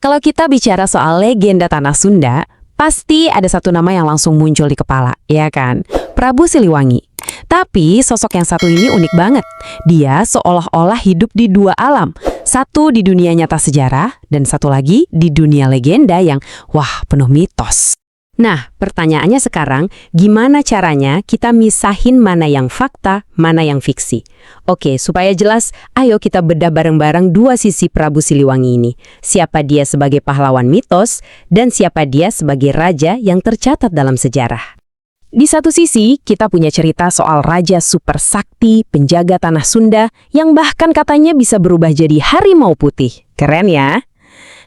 Kalau kita bicara soal legenda Tanah Sunda, pasti ada satu nama yang langsung muncul di kepala, ya kan? Prabu Siliwangi. Tapi sosok yang satu ini unik banget. Dia seolah-olah hidup di dua alam. Satu di dunia nyata sejarah, dan satu lagi di dunia legenda yang, wah, penuh mitos. Nah, pertanyaannya sekarang, gimana caranya kita misahin mana yang fakta, mana yang fiksi? Oke, supaya jelas, ayo kita bedah bareng-bareng dua sisi Prabu Siliwangi ini. Siapa dia sebagai pahlawan mitos, dan siapa dia sebagai raja yang tercatat dalam sejarah. Di satu sisi, kita punya cerita soal raja super sakti, penjaga tanah Sunda, yang bahkan katanya bisa berubah jadi harimau putih. Keren ya?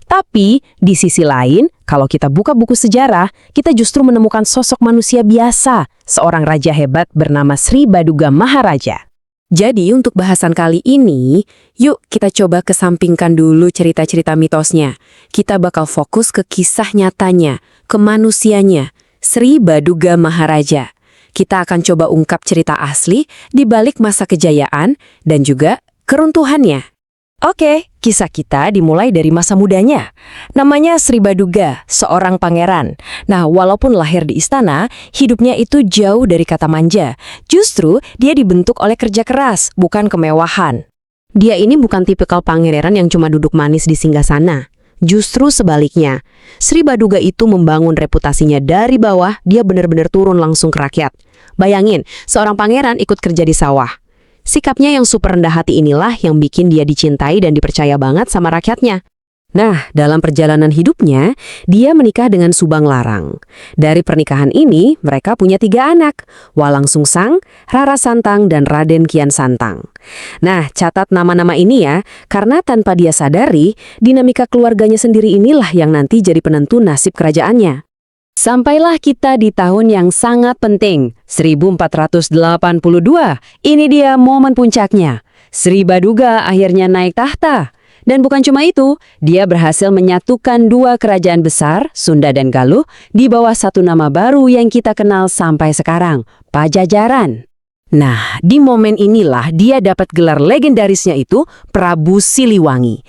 Tapi, di sisi lain, kalau kita buka buku sejarah, kita justru menemukan sosok manusia biasa, seorang raja hebat bernama Sri Baduga Maharaja. Jadi, untuk bahasan kali ini, yuk kita coba kesampingkan dulu cerita-cerita mitosnya. Kita bakal fokus ke kisah nyatanya, ke manusianya, Sri Baduga Maharaja. Kita akan coba ungkap cerita asli di balik masa kejayaan dan juga keruntuhannya. Oke, kisah kita dimulai dari masa mudanya. Namanya Sri Baduga, seorang pangeran. Nah, walaupun lahir di istana, hidupnya itu jauh dari kata manja. Justru, dia dibentuk oleh kerja keras, bukan kemewahan. Dia ini bukan tipikal pangeran yang cuma duduk manis di singgasana. Justru sebaliknya, Sri Baduga itu membangun reputasinya dari bawah, dia benar-benar turun langsung ke rakyat. Bayangin, seorang pangeran ikut kerja di sawah. Sikapnya yang super rendah hati inilah yang bikin dia dicintai dan dipercaya banget sama rakyatnya. Nah, dalam perjalanan hidupnya, dia menikah dengan Subang Larang. Dari pernikahan ini, mereka punya 3 anak, Walang Sungsang, Rara Santang, dan Raden Kian Santang. Nah, catat nama-nama ini ya, karena tanpa dia sadari, dinamika keluarganya sendiri inilah yang nanti jadi penentu nasib kerajaannya. Sampailah kita di tahun yang sangat penting, 1482. Ini dia momen puncaknya. Sri Baduga akhirnya naik tahta. Dan bukan cuma itu, dia berhasil menyatukan 2 kerajaan besar, Sunda dan Galuh, di bawah satu nama baru yang kita kenal sampai sekarang, Pajajaran. Nah, di momen inilah dia dapat gelar legendarisnya itu Prabu Siliwangi.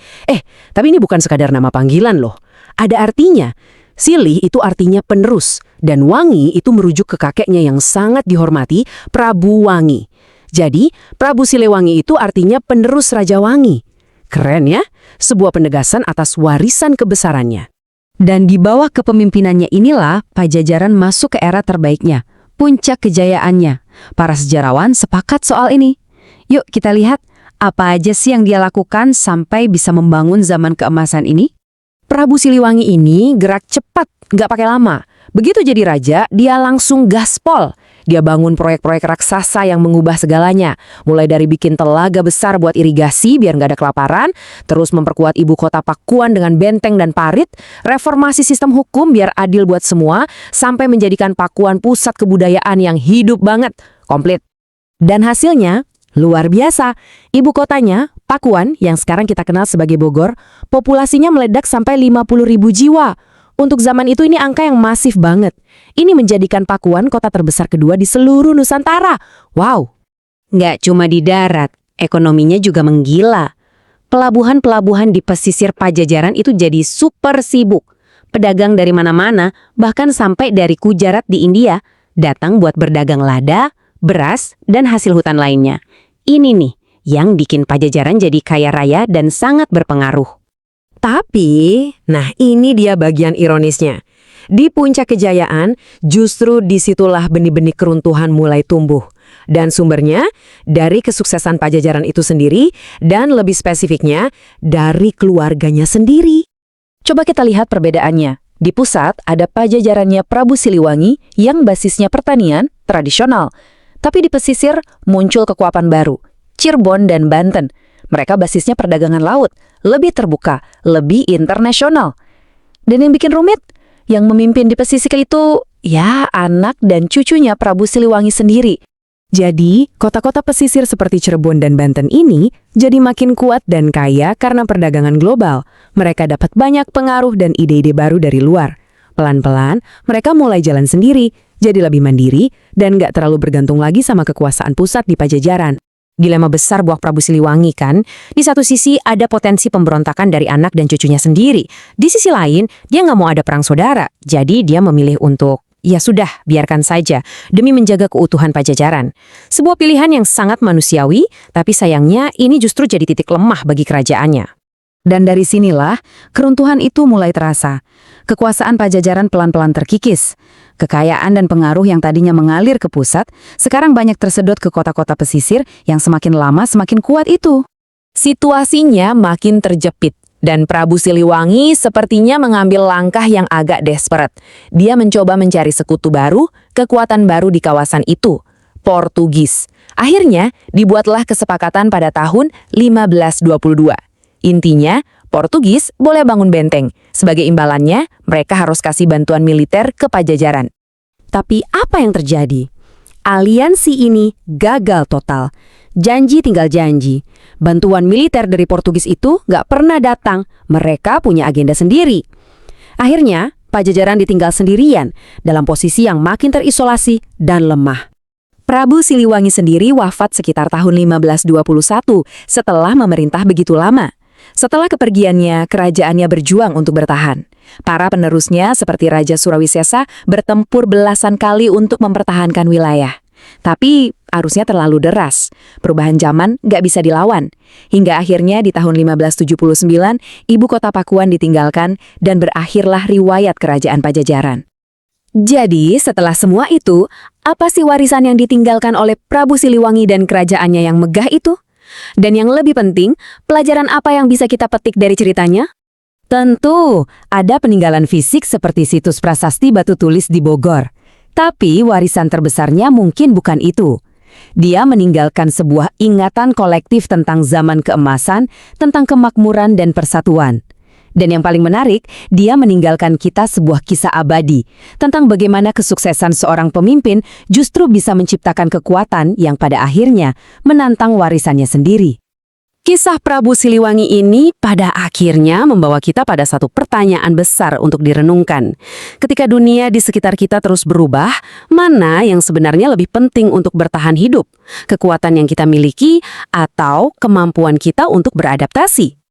Tapi ini bukan sekadar nama panggilan loh. Ada artinya. Silih itu artinya penerus, dan Wangi itu merujuk ke kakeknya yang sangat dihormati, Prabu Wangi. Jadi, Prabu Siliwangi itu artinya penerus Raja Wangi. Keren ya? Sebuah penegasan atas warisan kebesarannya. Dan di bawah kepemimpinannya inilah, Pajajaran masuk ke era terbaiknya, puncak kejayaannya. Para sejarawan sepakat soal ini. Yuk kita lihat, apa aja sih yang dia lakukan sampai bisa membangun zaman keemasan ini? Prabu Siliwangi ini gerak cepat, nggak pakai lama. Begitu jadi raja, dia langsung gaspol. Dia bangun proyek-proyek raksasa yang mengubah segalanya. Mulai dari bikin telaga besar buat irigasi biar nggak ada kelaparan, terus memperkuat ibu kota Pakuan dengan benteng dan parit, reformasi sistem hukum biar adil buat semua, sampai menjadikan Pakuan pusat kebudayaan yang hidup banget, komplit. Dan hasilnya luar biasa. Ibu kotanya, Pakuan, yang sekarang kita kenal sebagai Bogor, populasinya meledak sampai 50.000 jiwa. Untuk zaman itu ini angka yang masif banget. Ini menjadikan Pakuan kota terbesar kedua di seluruh Nusantara. Wow! Nggak cuma di darat, ekonominya juga menggila. Pelabuhan-pelabuhan di pesisir Pajajaran itu jadi super sibuk. Pedagang dari mana-mana, bahkan sampai dari Gujarat di India, datang buat berdagang lada, beras, dan hasil hutan lainnya. Ini nih, yang bikin Pajajaran jadi kaya raya dan sangat berpengaruh. Tapi, nah ini dia bagian ironisnya. Di puncak kejayaan, justru disitulah benih-benih keruntuhan mulai tumbuh. Dan sumbernya dari kesuksesan Pajajaran itu sendiri, dan lebih spesifiknya, dari keluarganya sendiri. Coba kita lihat perbedaannya. Di pusat ada Pajajarannya Prabu Siliwangi yang basisnya pertanian tradisional. Tapi di pesisir muncul kekuatan baru, Cirebon dan Banten. Mereka basisnya perdagangan laut, lebih terbuka, lebih internasional. Dan yang bikin rumit, yang memimpin di pesisir itu, ya anak dan cucunya Prabu Siliwangi sendiri. Jadi, kota-kota pesisir seperti Cirebon dan Banten ini jadi makin kuat dan kaya karena perdagangan global. Mereka dapat banyak pengaruh dan ide-ide baru dari luar. Pelan-pelan, mereka mulai jalan sendiri, jadi lebih mandiri, dan nggak terlalu bergantung lagi sama kekuasaan pusat di Pajajaran. Dilema besar buah Prabu Siliwangi kan? Di satu sisi ada potensi pemberontakan dari anak dan cucunya sendiri. Di sisi lain, dia nggak mau ada perang saudara. Jadi dia memilih untuk, ya sudah, biarkan saja, demi menjaga keutuhan Pajajaran. Sebuah pilihan yang sangat manusiawi, tapi sayangnya ini justru jadi titik lemah bagi kerajaannya. Dan dari sinilah, keruntuhan itu mulai terasa. Kekuasaan Pajajaran pelan-pelan terkikis. Kekayaan dan pengaruh yang tadinya mengalir ke pusat, sekarang banyak tersedot ke kota-kota pesisir yang semakin lama semakin kuat itu. Situasinya makin terjepit, dan Prabu Siliwangi sepertinya mengambil langkah yang agak desperate. Dia mencoba mencari sekutu baru, kekuatan baru di kawasan itu, Portugis. Akhirnya, dibuatlah kesepakatan pada tahun 1522. Intinya, Portugis boleh bangun benteng. Sebagai imbalannya, mereka harus kasih bantuan militer ke Pajajaran. Tapi apa yang terjadi? Aliansi ini gagal total. Janji tinggal janji. Bantuan militer dari Portugis itu nggak pernah datang. Mereka punya agenda sendiri. Akhirnya, Pajajaran ditinggal sendirian dalam posisi yang makin terisolasi dan lemah. Prabu Siliwangi sendiri wafat sekitar tahun 1521 setelah memerintah begitu lama. Setelah kepergiannya, kerajaannya berjuang untuk bertahan. Para penerusnya seperti Raja Surawisesa bertempur belasan kali untuk mempertahankan wilayah. Tapi arusnya terlalu deras. Perubahan zaman nggak bisa dilawan. Hingga akhirnya di tahun 1579, ibu kota Pakuan ditinggalkan dan berakhirlah riwayat kerajaan Pajajaran. Jadi, setelah semua itu, apa sih warisan yang ditinggalkan oleh Prabu Siliwangi dan kerajaannya yang megah itu? Dan yang lebih penting, pelajaran apa yang bisa kita petik dari ceritanya? Tentu, ada peninggalan fisik seperti situs prasasti batu tulis di Bogor. Tapi warisan terbesarnya mungkin bukan itu. Dia meninggalkan sebuah ingatan kolektif tentang zaman keemasan, tentang kemakmuran dan persatuan. Dan yang paling menarik, dia meninggalkan kita sebuah kisah abadi tentang bagaimana kesuksesan seorang pemimpin justru bisa menciptakan kekuatan yang pada akhirnya menantang warisannya sendiri. Kisah Prabu Siliwangi ini pada akhirnya membawa kita pada satu pertanyaan besar untuk direnungkan. Ketika dunia di sekitar kita terus berubah, mana yang sebenarnya lebih penting untuk bertahan hidup? Kekuatan yang kita miliki atau kemampuan kita untuk beradaptasi?